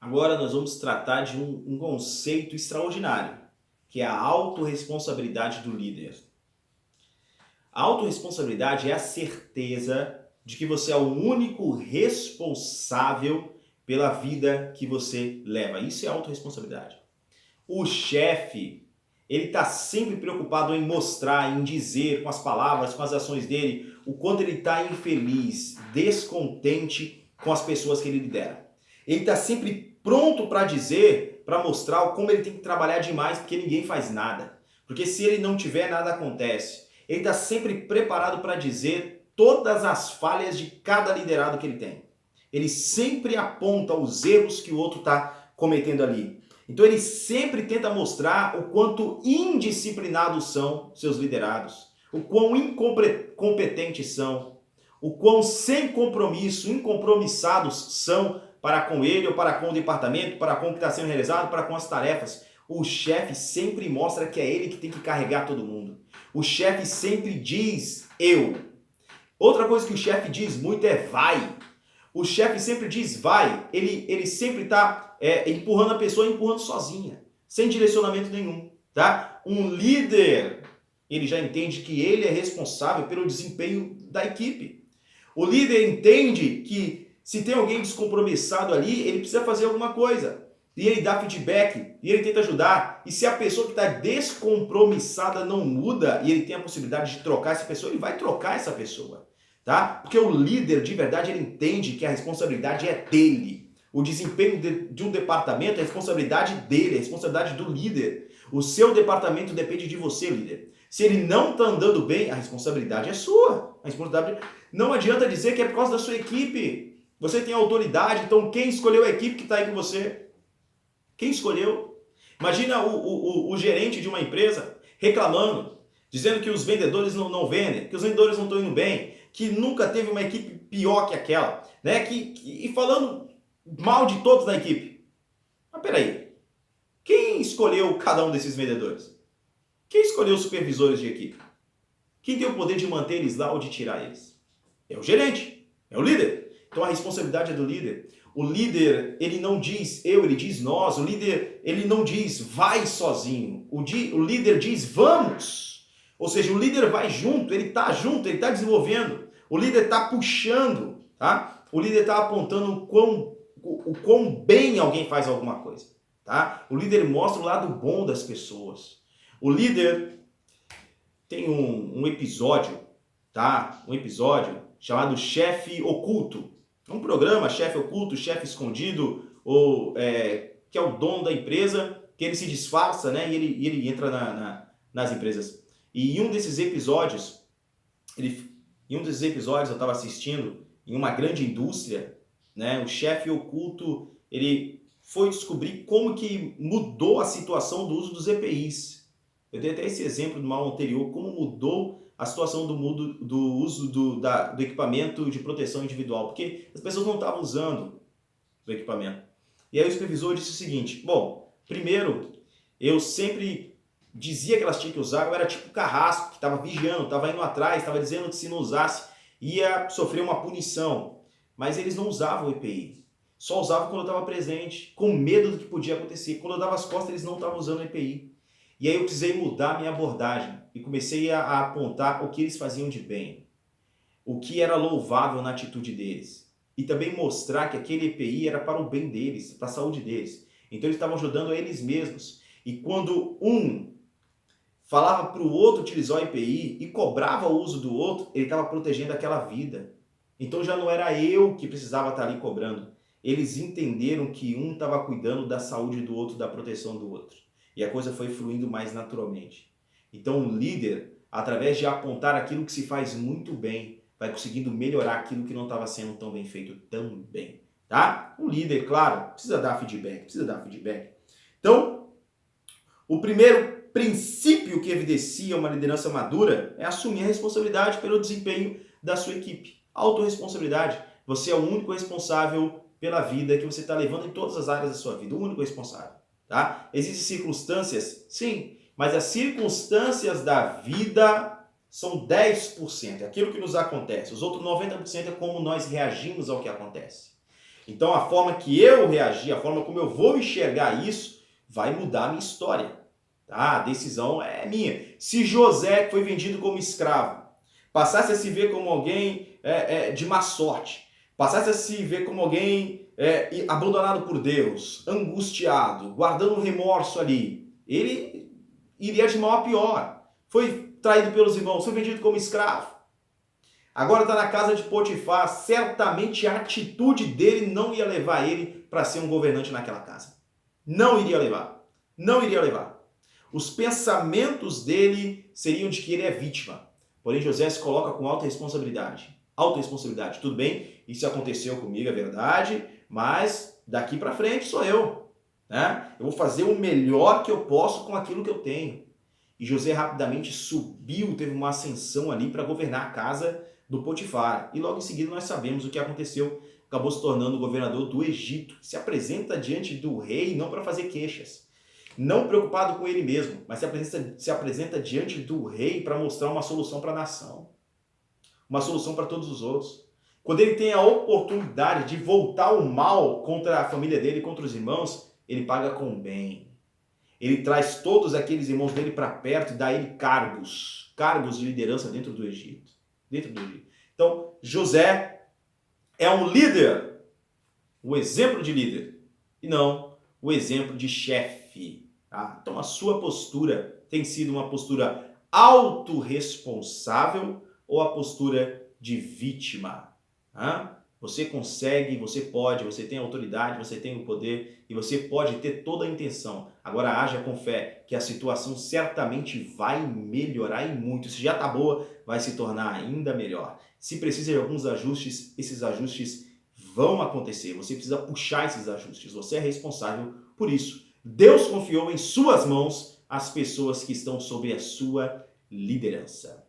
Agora nós vamos tratar de um conceito extraordinário, que é a autorresponsabilidade do líder. A autorresponsabilidade é a certeza de que você é o único responsável pela vida que você leva. Isso é autorresponsabilidade. O chefe, ele está sempre preocupado em mostrar, em dizer com as palavras, com as ações dele, o quanto ele está infeliz, descontente com as pessoas que ele lidera. Ele está sempre pronto para dizer, para mostrar como ele tem que trabalhar demais, porque ninguém faz nada. Porque se ele não tiver, nada acontece. Ele está sempre preparado para dizer todas as falhas de cada liderado que ele tem. Ele sempre aponta os erros que o outro está cometendo ali. Então ele sempre tenta mostrar o quanto indisciplinados são seus liderados, o quão incompetentes são, o quão sem compromisso, incompromissados são para com ele ou para com o departamento, para com o que está sendo realizado, para com as tarefas. O chefe sempre mostra que é ele que tem que carregar todo mundo. O chefe sempre diz eu. Outra coisa que o chefe diz muito é vai. O chefe sempre diz vai. Ele sempre está empurrando a pessoa, empurrando sozinha, sem direcionamento nenhum. Tá? Um líder, ele já entende que ele é responsável pelo desempenho da equipe. O líder entende que se tem alguém descompromissado ali, ele precisa fazer alguma coisa. E ele dá feedback, e ele tenta ajudar. E se a pessoa que está descompromissada não muda, e ele tem a possibilidade de trocar essa pessoa, ele vai trocar essa pessoa. Tá? Porque o líder, de verdade, ele entende que a responsabilidade é dele. O desempenho de um departamento é a responsabilidade dele, é a responsabilidade do líder. O seu departamento depende de você, líder. Se ele não está andando bem, a responsabilidade é sua. A responsabilidade... Não adianta dizer que é por causa da sua equipe. Você tem autoridade, então quem escolheu a equipe que está aí com você? Quem escolheu? Imagina o gerente de uma empresa reclamando, dizendo que os vendedores não vendem, que os vendedores não estão indo bem, que nunca teve uma equipe pior que aquela, né? E falando mal de todos da equipe. Mas peraí, quem escolheu cada um desses vendedores? Quem escolheu os supervisores de equipe? Quem tem o poder de manter eles lá ou de tirar eles? É o gerente, é o líder. Então a responsabilidade é do líder. O líder, ele não diz eu, ele diz nós. O líder, ele não diz vai sozinho. O líder diz vamos. Ou seja, o líder vai junto, ele está desenvolvendo. O líder está puxando, tá? O líder está apontando o quão bem alguém faz alguma coisa, tá? O líder mostra o lado bom das pessoas. O líder tem um episódio, tá? Um episódio chamado Chefe Oculto. É um programa, chefe oculto, chefe escondido, que é o dono da empresa, que ele se disfarça, né? E ele entra nas empresas. E em um desses episódios, eu estava assistindo em uma grande indústria, né? O chefe oculto, ele foi descobrir como que mudou a situação do uso dos EPIs. Eu dei até esse exemplo no aula anterior, como mudou a situação do uso do equipamento de proteção individual, porque as pessoas não estavam usando o equipamento. E aí o supervisor disse o seguinte, bom, primeiro, eu sempre dizia que elas tinham que usar, eu era tipo carrasco, que estava vigiando, estava indo atrás, estava dizendo que se não usasse, ia sofrer uma punição. Mas eles não usavam o EPI, só usavam quando eu estava presente, com medo do que podia acontecer. Quando eu dava as costas, eles não estavam usando o EPI. E aí eu precisei mudar a minha abordagem e comecei a apontar o que eles faziam de bem, o que era louvável na atitude deles. E também mostrar que aquele EPI era para o bem deles, para a saúde deles. Então eles estavam ajudando a eles mesmos. E quando um falava para o outro utilizar o EPI e cobrava o uso do outro, ele estava protegendo aquela vida. Então já não era eu que precisava estar ali cobrando. Eles entenderam que um estava cuidando da saúde do outro, da proteção do outro. E a coisa foi fluindo mais naturalmente. Então o líder, através de apontar aquilo que se faz muito bem, vai conseguindo melhorar aquilo que não estava sendo tão bem feito também. Tá? Um líder, claro, precisa dar feedback. Então, o primeiro princípio que evidencia uma liderança madura é assumir a responsabilidade pelo desempenho da sua equipe. Autorresponsabilidade. Você é o único responsável pela vida que você está levando em todas as áreas da sua vida. O único responsável. Tá? Existem circunstâncias? Sim. Mas as circunstâncias da vida são 10%. É aquilo que nos acontece. Os outros 90% é como nós reagimos ao que acontece. Então a forma que eu reagir, a forma como eu vou enxergar isso, vai mudar a minha história. Tá? A decisão é minha. Se José, que foi vendido como escravo, passasse a se ver como alguém de má sorte, passasse a se ver como alguém abandonado por Deus, angustiado, guardando um remorso ali, ele iria de mal a pior. Foi traído pelos irmãos, foi vendido como escravo. Agora está na casa de Potifar, certamente a atitude dele não ia levar ele para ser um governante naquela casa. Não iria levar. Não iria levar. Os pensamentos dele seriam de que ele é vítima. Porém, José se coloca com alta responsabilidade. Alta responsabilidade. Tudo bem, isso aconteceu comigo, é verdade, mas daqui para frente sou eu. Né? Eu vou fazer o melhor que eu posso com aquilo que eu tenho. E José rapidamente subiu, teve uma ascensão ali para governar a casa do Potifar. E logo em seguida nós sabemos o que aconteceu. Acabou se tornando o governador do Egito. Se apresenta diante do rei não para fazer queixas. Não preocupado com ele mesmo, mas se apresenta diante do rei para mostrar uma solução para a nação. Uma solução para todos os outros. Quando ele tem a oportunidade de voltar o mal contra a família dele, contra os irmãos, ele paga com o bem. Ele traz todos aqueles irmãos dele para perto e dá a ele cargos de liderança dentro do Egito. Então, José é um líder, um exemplo de líder, e não o exemplo de chefe. Tá? Então, a sua postura tem sido uma postura autorresponsável ou a postura de vítima? Tá? Você consegue, você pode, você tem autoridade, você tem o poder e você pode ter toda a intenção. Agora haja com fé que a situação certamente vai melhorar e muito. Se já está boa, vai se tornar ainda melhor. Se precisa de alguns ajustes, esses ajustes vão acontecer. Você precisa puxar esses ajustes. Você é responsável por isso. Deus confiou em suas mãos as pessoas que estão sob a sua liderança.